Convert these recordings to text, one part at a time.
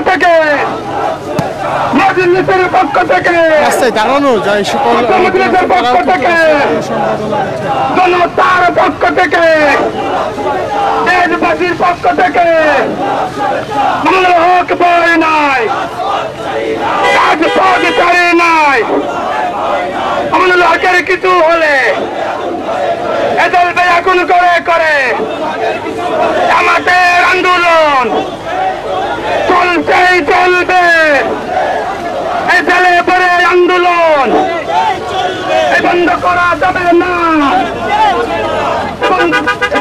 থেকে মজলিসের পক্ষ থেকে রাস্তায় দাঁড়ানো যায় সকল মজলিসের পক্ষ থেকে জনতার পক্ষ থেকে দেশবাসীর পক্ষ থেকে আমাদের হক বই নাই, কাজ পদ চারি নাই। আমাদের হকের কিছু হলে এদের বেয়াকুল করে করে আমাদের আন্দোলন চলছেই চলবে। এই ছেলে পরে আন্দোলন বন্ধ করা যাবে না।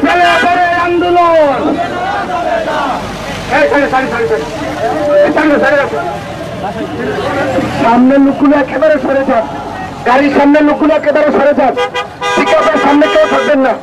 ছেলে পরে আন্দোলন সামনে লোকগুলো একেবারে সরে যান, গাড়ির সামনে লোকগুলো একেবারে সরে যান। ঠিক আছে, সামনে কেউ থাকবেন না।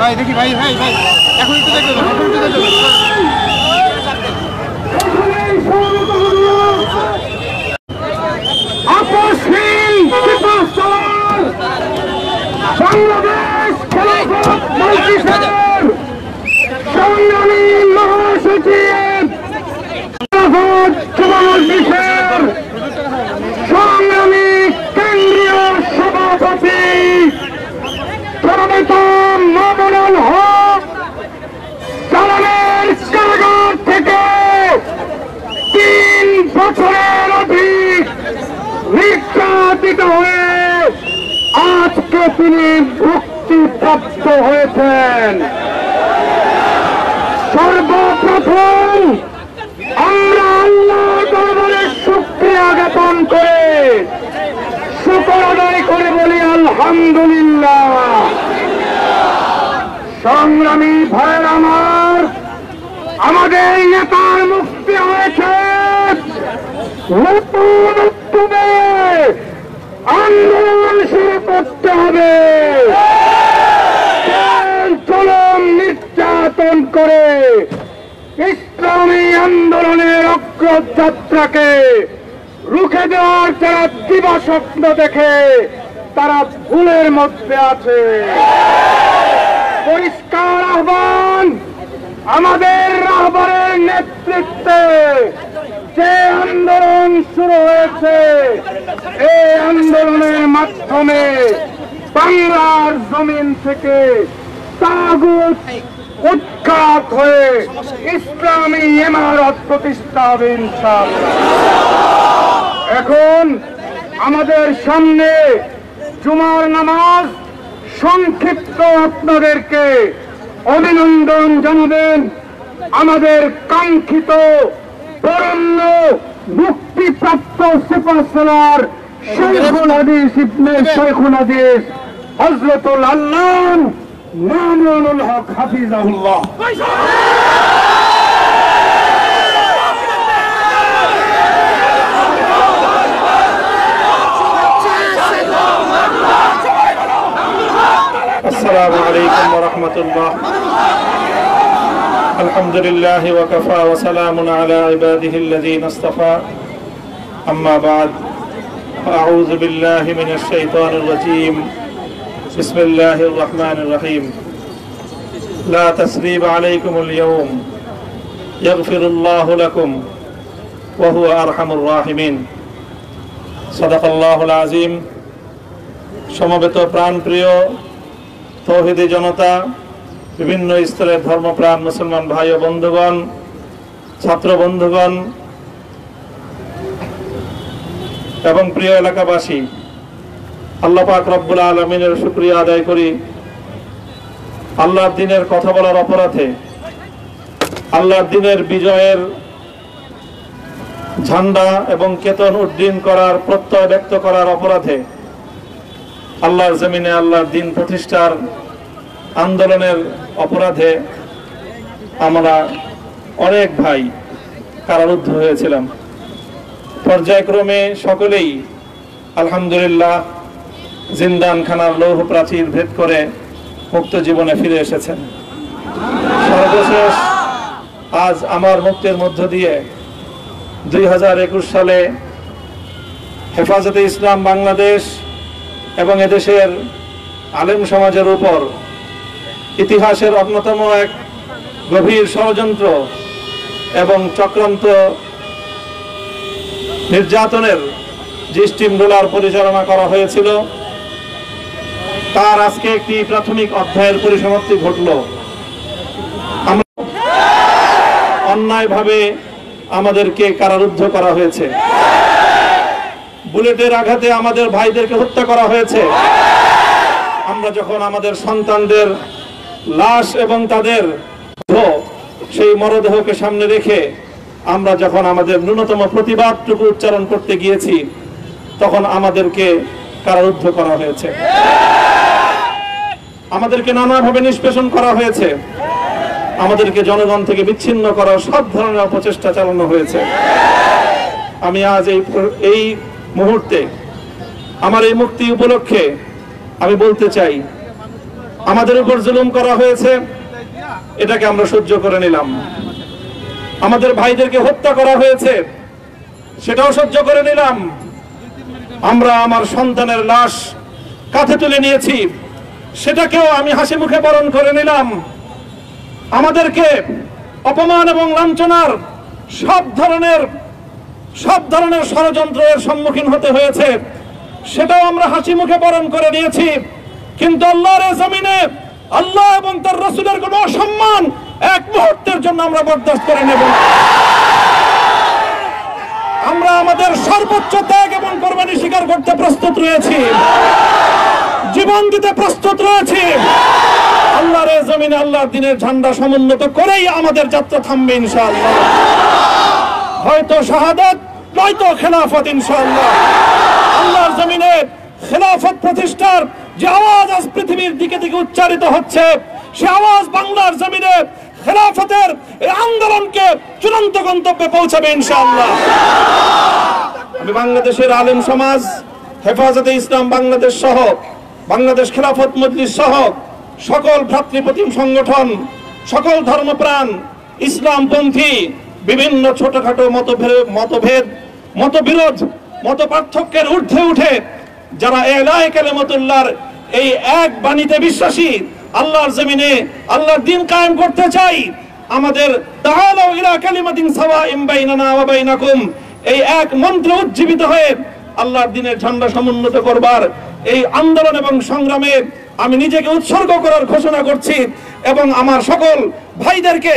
ভাই দেখি ভাই ভাই ভাই এখন একটু দেখবেন, এখন একটু দেখবেন। বাংলাদেশ খেলাফত মজলিসের সংগ্রামী মহাসচিব, খেলাফত যুব মজলিসের সংগ্রামী কেন্দ্রীয় সভাপতি প্রণেতাম মামুনুল হক চালানের কারাগার থেকে 3 বছরের অধিক নির্যাতিত হয়ে আজকে তিনি মুক্তিপ্রাপ্ত হয়েছেন। সর্বপ্রথম আমরা আল্লাহর দরবারে শুকরিয়া জ্ঞাপন করে শুকর আদায় করে বলি আলহামদুলিল্লাহ। সংগ্রামী ভাইয়ের আমার, আমাদের নেতার মুক্তি হয়েছে। নতুন উদ্যমে আন্দোলন শুরু করতে হবে। জুলুম নির্যাতন করে ইসলামী আন্দোলনের অগ্রযাত্রাকে রুখে দেওয়ার যারা দিবাস্বপ্ন দেখে তারা ভুলের মধ্যে আছে। পরিষ্কার আহ্বান, আমাদের রাহবরের নেতৃত্বে যে আন্দোলন শুরু হয়েছে, এই আন্দোলনের মাধ্যমে বাংলার জমিন থেকে তাগুত উৎখাত হয়ে ইসলামী ইমারত প্রতিষ্ঠা হবে ইনশাআল্লাহ। এখন আমাদের সামনে জুমার নামাজ, সংক্ষিপ্ত আপনাদেরকে অভিনন্দন জানাবেন আমাদের কাঙ্ক্ষিত বরেণ্য মুক্তিপ্রাপ্ত সুপারস্টার শেখুল হাদিস ইবনে শেখুল হাদিস হযরতুল আল্লামা মামুনুল হক হাফিজাহুল্লাহ। আসসালামু আলাইকুম ওয়া রাহমাতুল্লাহ। আলহামদুলিল্লাহি ওয়া কাফা ওয়া সালামুন আলা ইবাদিহিল্লাযীনা ইসতাফা। আম্মা বা'দ, আউযু বিল্লাহি মিনাশ শাইতানির রাজীম। বিসমিল্লাহির রাহমানির রহিম। লা তাসরিবা আলাইকুমুল ইয়াওম ইয়াগফিরুল্লাহু লাকুম ওয়া হুয়া আরহামুর রাহিমিন। সাদাকাল্লাহুল আযীম। সমবেত প্রাণপ্রিয় তৌহিদি জনতা, বিভিন্ন স্তরের ধর্মপ্রাণ মুসলমান ভাই ও বন্ধুগণ, ছাত্র বন্ধুগণ এবং প্রিয় এলাকাবাসী, আল্লাহ পাক রব্বুল আলামিনের শুকরিয়া আদায় করি। আল্লাহর দ্বীনের কথা বলার অপরাধে, আল্লাহর দ্বীনের বিজয়ের ঝান্ডা এবং কেতন উড্ডীন করার প্রত্যয় ব্যক্ত করার অপরাধে আল্লাহর জমিনে আল্লাহর দ্বীন প্রতিষ্ঠার আন্দোলনের অপরাধে আমরা অনেক ভাই কারারুদ্ধ হয়েছিলাম। পর্যায়ক্রমে সকলেই আলহামদুলিল্লাহ জিন্দানখানার লৌহ প্রাচীর ভেদ করে মুক্ত জীবনে ফিরে এসেছেন। সর্বশেষ আজ আমার মুক্তির মধ্য দিয়ে 2021 সালে হেফাজতে ইসলাম বাংলাদেশ এবং এদেশের আলেম সমাজের উপর ইতিহাসের অন্যতম এক গভীর ষড়যন্ত্র এবং চক্রান্ত নির্যাতনের যে স্টিম রোলার পরিচালনা করা হয়েছিল, তার আজকে একটি প্রাথমিক অধ্যায়ের পরিসমাপ্তি ঘটল। আমরা অন্যায়ভাবে আমাদেরকে কারারুদ্ধ করা হয়েছে, বুলেটের আঘাতে আমাদের ভাইদেরকে হত্যা করা হয়েছে। আমরা যখন আমাদের সন্তানদের লাশ এবং তাদের সেই মরদেহকে সামনে রেখে আমরা যখন আমাদের ন্যূনতম প্রতিবাদটুকু উচ্চারণ করতে গিয়েছি, তখন আমাদেরকে কারারুদ্ধ করা হয়েছে, আমাদেরকে নানাভাবে নিষ্পেষণ করা হয়েছে, আমাদেরকে জনগণ থেকে বিচ্ছিন্ন করার সব ধরনের অপচেষ্টা চালানো হয়েছে। আমি আজ এই মুহূর্তে আমার এই মুক্তি উপলক্ষে আমি বলতে চাই, আমাদের উপর জুলুম করা হয়েছে, এটাকে আমরা সহ্য করে নিলাম। আমাদের ভাইদেরকে হত্যা করা হয়েছে, সেটাও সহ্য করে নিলাম। আমরা আমার সন্তানের লাশ কাঁধে তুলে নিয়েছি, সেটাকেও আমি হাসি মুখে বরণ করে নিলাম। আমাদেরকে অপমান এবং লাঞ্ছনার সব ধরনের ষড়যন্ত্রের সম্মুখীন হতে হয়েছে, সেটাও আমরা হাসি মুখে বরণ করে নিয়েছি। কিন্তু আল্লাহর জমিনে আল্লাহ এবং তার রাসূলের কোনো অসম্মান এক মুহূর্তের জন্য আমরা বরদাস্ত করে নেব না। আমরা আমাদের সর্বোচ্চ ত্যাগ এবং কোরবানি স্বীকার করতে প্রস্তুত রয়েছি, জীবন দিতে প্রস্তুত রয়েছি। আল্লাহর জমিনে আল্লাহর দ্বীনের ঝান্ডা সমুন্নত করেই আমাদের যাত্রা থামবে ইনশাআল্লাহ। হয়তো শাহাদাত, নয়তো খেলাফত ইনশাআল্লাহ। আল্লাহর জমিনে খেলাফত প্রতিষ্ঠার যে আওয়াজ আজ পৃথিবীর দিকে দিকে উচ্চারিত হচ্ছে, সে আওয়াজ বাংলার জমিনে খেলাফতের এই আন্দোলনকে চূড়ান্ত গন্তব্যে পৌঁছাবে ইনশাআল্লাহ। আমি বাংলাদেশের আলেম সমাজ, হেফাজতে ইসলাম বাংলাদেশ সহ বাংলাদেশ খেলাফত মজলিস সহ সকল ভ্রাতৃপ্রতিম সংগঠন, সকল ধর্মপ্রাণ, ইসলামপন্থী বিভিন্ন ছোটখাটো মতভেদ, মতবিরোধ, মত পার্থক্যের ঊর্ধ্বে উঠে যারা এলায়ে কালিমাতুল্লাহর এই এক বাণীতে বিশ্বাসী, আল্লাহর জমিনে আল্লাহর দ্বীন কায়েম করতে চাই, আমাদের তাআলাউ ইলা কালিমাতিন সাওয়াইন বাইনানা ওয়া বাইনাকুম এই এক মন্ত্রে উজ্জীবিত হয়ে আল্লাহর দ্বীনের ঝান্ডা সমুন্নত করবার এই আন্দোলন এবং সংগ্রামে আমি নিজেকে উৎসর্গ করার ঘোষণা করছি। এবং আমার সকল ভাইদেরকে,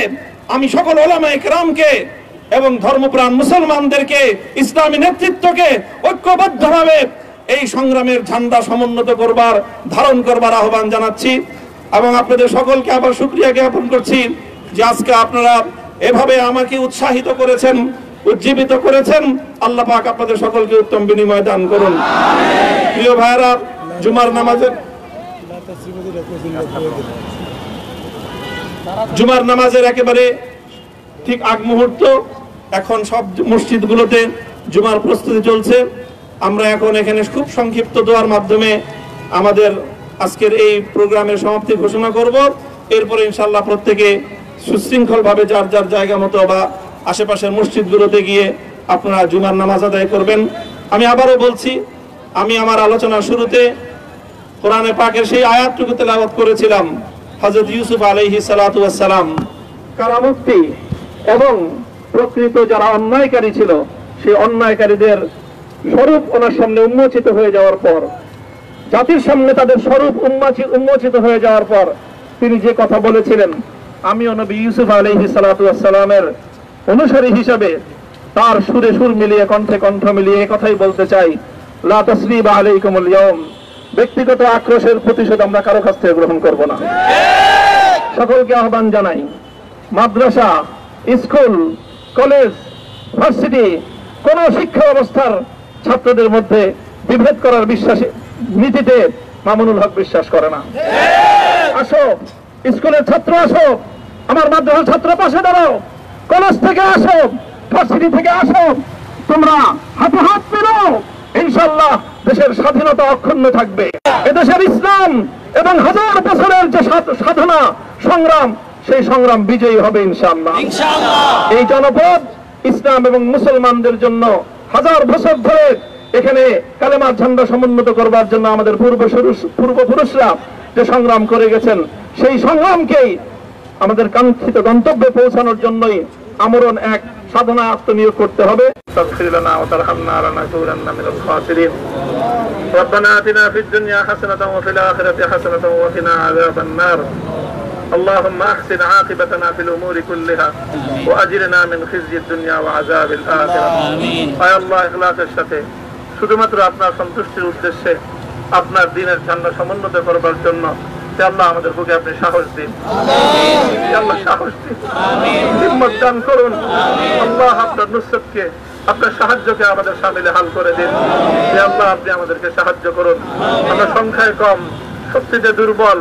আমি সকল উলামায়ে কেরামকে এবং ধর্মপ্রাণ মুসলমানদেরকে, ইসলামী নেতৃত্বকে ঐক্যবদ্ধভাবে এই সংগ্রামের ঝান্ডা সমুন্নত করবার, ধারণ করবার আহ্বান জানাচ্ছি। এবং আপনাদের সকলকে আবার শুকরিয়া জ্ঞাপন করছি যে আজকে আপনারা এভাবে আমাকে উৎসাহিত করেছেন, উজ্জীবিত করেছেন। আল্লাহ পাক আপনাদের সকলকে উত্তম বিনিময় দান করুন। প্রিয় ভাইরা, জুমার নামাজের একেবারে ঠিক আগ মুহূর্ত, এখন সব মসজিদগুলোতে জুমার প্রস্তুতি চলছে। আমরা এখন এখানে খুব সংক্ষিপ্ত দোয়ার মাধ্যমে আমাদের আজকের এই প্রোগ্রামের সমাপ্তি ঘোষণা করব। এরপরে ইনশাআল্লাহ প্রত্যেকে সুশৃঙ্খলভাবে যার যার জায়গা মতো বা আশেপাশের মসজিদগুলোতে গিয়ে আপনারা জুমার নামাজ আদায় করবেন। আমি আবারও বলছি, আমি আমার আলোচনার শুরুতে কোরআনে পাকের সেই আয়াতটুকু তেলাওয়াত করেছিলাম, হযরত ইউসুফ আলাইহিস সালাতু ওয়াস সালাম কারামুক্তি এবং প্রকৃত যারা অন্যায়কারী ছিল, সেই অন্যায়কারীদের স্বরূপ ওনার সামনে উন্মোচিত হয়ে যাওয়ার পর, জাতির সামনে তাদের স্বরূপ উন্মোচিত হয়ে যাওয়ার পর তিনি যে কথা বলেছিলেন, আমিও নবী ইউসুফ আলাইহিস সালাতু ওয়াস সালামের অনুসারী হিসাবে তার সুরে সুর মিলিয়ে, কণ্ঠে কণ্ঠ মিলিয়ে কথাই বলতে চাই, লা তাসরিবা আলাইকুমুল ইয়াউম, ব্যক্তিগত আক্রোশের প্রতিশোধ আমরা কারো কাছ থেকে গ্রহণ করব না। সকলকে আহ্বান জানাই, মাদ্রাসা, স্কুল, কলেজ, ভার্সিটি, কোন শিক্ষা ব্যবস্থার ছাত্রদের মধ্যে বিভেদ করার নীতিতে মামুনুল হক বিশ্বাস করে না। আসো, স্কুলের ছাত্র আসো, আমার মাদ্রাসার ছাত্র পাশে দাঁড়াও, কলেজ থেকে আসো, ভার্সিটি থেকে আসো, তোমরা হাতে হাত মেলাও, ইনশাআল্লাহ দেশের স্বাধীনতা অক্ষুণ্ণ থাকবে। এদেশের ইসলাম এবং হাজার বছরের যে সাধনা সংগ্রাম, সেই সংগ্রাম বিজয়ী হবে ইনশাআল্লাহ। এই জনপদ ইসলাম এবং মুসলমানদের জন্য হাজার বছর ধরে এখানে কালেমার ঝান্ডা সমুন্নত করবার জন্য আমাদের পূর্বপুরুষরা যে সংগ্রাম করে গেছেন, সেই সংগ্রামকেই আমাদের কাঙ্ক্ষিত গন্তব্যে পৌঁছানোর জন্যই আমরণ এক সাধনা আত্মনিয়োগ করতে হবে। ربنا آتنا في الدنيا حسنة وفي الآخرة حسنة وقنا عذاب النار اللهم أحسن عاقبتنا في الأمور كلها وأجرنا من خزي الدنيا وعذاب الآخرة আয় আল্লাহ ইখলাসের সাথে শুধুমাত্র আপনার সন্তুষ্টির উদ্দেশ্যে আপনার দ্বীনের ঝান্ডা সমুন্নত করবার জন্য আল্লাহ আমাদের বুকে আপনি সাহস দিন, আল্লাহ সাহস দিন, হিম্মত দান করুন। আল্লাহ আপনার নুসরতকে, আপনার সাহায্যকে আমাদের শামিলে হাল করে দিন। আল্লাহ আপনি আমাদেরকে সাহায্য করুন। আমরা সংখ্যায় কম, শক্তিতে দুর্বল,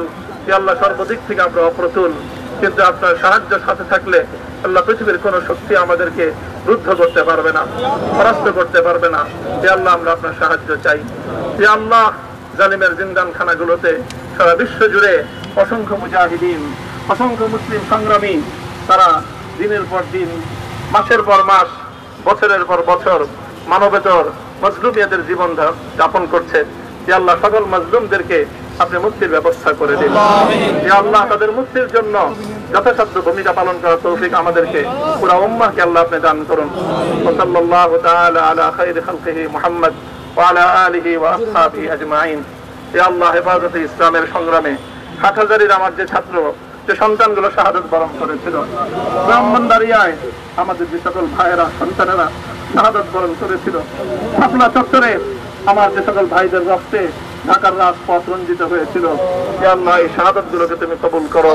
আল্লাহ সর্বদিক থেকে আমরা অপ্রতুল, কিন্তু আপনার সাহায্য সাথে থাকলে আল্লাহ পৃথিবীর কোন শক্তি আমাদেরকে রুদ্ধ করতে পারবে না, পরাস্ত করতে পারবে না। আল্লাহ আমরা আপনার সাহায্য চাই। আল্লাহ জালিমের জিন্দান খানাগুলোতে সারা বিশ্ব জুড়ে অসংখ্য মুজাহিদিন, অসংখ্য মুসলিম সংগ্রামী, তারা দিনের পর দিন, মাসের পর মাস, বছরের পর বছর মানবেতর মজলুমিয়াদের জীবন যাপন করছে। আল্লাহ সকল মজলুমদেরকে আপনি মুক্তির ব্যবস্থা করে দিন। আল্লাহ তাদের মুক্তির জন্য যথাসাধ্য ভূমিকা পালন করার তৌফিক আমাদেরকে, পুরা উম্মাহকে আল্লাহ আপনি দান করুন। সাল্লাল্লাহু তাআলা আলা খায়রি খালকিহি মুহাম্মদ ওয়া আলা আলিহি ওয়া আসহাবিহি আজমাইন। হে আল্লাহ, হেফাজতে ইসলামের সংগ্রামে হাটহাজারীর আমার যে ছাত্র, যে সন্তানগুলো শাহাদাত বরণ করেছিল, ব্রাহ্মণবাড়িয়ায় আমাদের যে সকল ভাইয়েরা, সন্তানেরা শাহাদাত বরণ করেছিল, শাপলা চত্বরে আমার যে সকল ভাইদের রক্তে ঢাকার রাজপথ রঞ্জিত হয়েছিল, হে আল্লাহ এই শাহাদাত গুলোকে তুমি কবুল করো।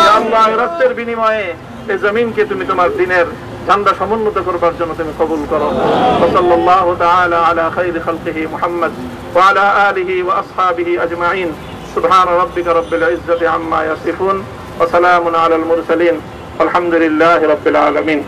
হে আল্লাহ এই রক্তের বিনিময়ে এই জমিনকে তুমি তোমার দ্বীনের ঝান্ডা সমুন্নত করবার জন্য তুমি কবুল করো। সাল্লাল্লাহু তাআলা আলা খায়রি খালকিহি মুহাম্মদ ওয়া আলা আলিহি ওয়া আসহাবিহি আজমাইন। সুবহান রাব্বিকা রাব্বিল ইজ্জাতি আম্মা ইয়াসিফুন ওয়া সালামুন আলাল মুরসালিন ওয়ালহামদুলিল্লাহি রাব্বিল আলামিন।